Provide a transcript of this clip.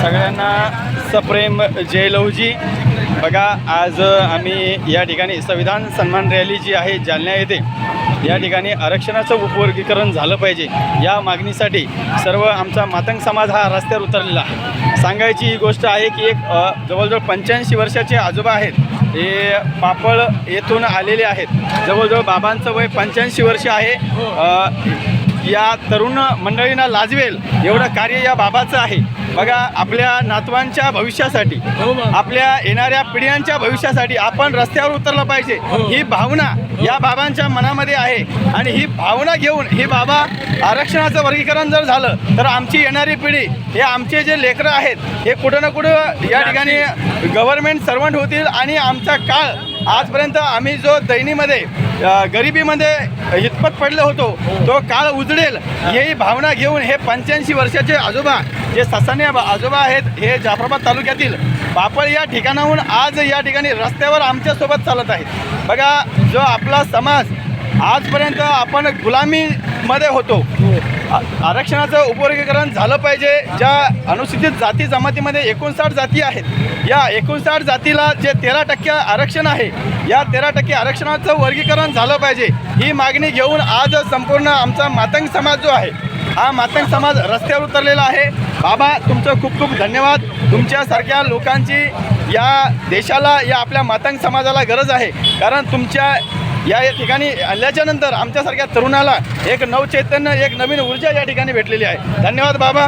सगळ्यांना सप्रेम जय लहुजी। बघा, आज आम्ही या ठिकाणी संविधान सन्मान रॅली जी आहे जालना येथे, या ठिकाणी आरक्षणाचं उपवर्गीकरण झालं पाहिजे या मागणीसाठी सर्व आमचा मातंग समाज हा रस्त्यावर उतरलेला आहे। सांगायची ही गोष्ट आहे की एक जवळजवळ 85 वर्षाचे आजोबा आहेत, हे पापळ येथून आलेले आहेत। जवळजवळ बाबांचं वय 85 वर्ष आहे। या तरुण मंडळींना लाजवेल एवढं कार्य या बाबाचं आहे। बघा, आपल्या नातवांच्या भविष्यासाठी, आपल्या येणाऱ्या पिढ्यांच्या भविष्यासाठी आपण रस्त्यावर उतरलं पाहिजे, ही भावना या बाबांच्या मनामध्ये आहे। आणि ही भावना घेऊन हे बाबा आरक्षणाचं वर्गीकरण जर झालं तर आमची येणारी पिढी, हे आमचे जे लेकरं आहेत, हे कुठं ना कुठं या ठिकाणी गव्हर्नमेंट सर्वंट होतील। आणि आमचा काळ आजपर्यंत आम्ही जो दैनीमध्ये गरिबीमध्ये हितपत पडलो होतो, तो काळ उजळेल ही भावना घेऊन हे 85 वर्षाचे आजोबा, जे ससाने आजोबा आहेत, हे जाफराबाद तालुक्यातील पापळ या ठिकाणाहून आज या ठिकाणी रस्त्यावर आमच्यासोबत चालत आहेत। बघा, जो आपला समाज आजपर्यंत आपण गुलामीमध्ये होतो, आरक्षणाचं उपवर्गीकरण झालं पाहिजे। ज्या अनुसूचित जाती जमातीमध्ये 59 जाती आहेत, या 59 जातीला जे 13% आरक्षण आहे, या 13% आरक्षणाचं वर्गीकरण झालं पाहिजे ही मागणी घेऊन आज संपूर्ण आमचा मातंग समाज जो आहे, हा मातंग समाज रस्त्यावर उतरलेला आहे। बाबा, तुमचं खूप खूप धन्यवाद। तुमच्यासारख्या लोकांची या देशाला, या आपल्या मातंग समाजाला गरज आहे, कारण तुमच्या या ठिकाणी आल्याच्यानंतर आमच्यासारख्या तरुणाला एक नवचैतन्य, एक नवीन ऊर्जा या ठिकाणी भेटलेली आहे। धन्यवाद बाबा।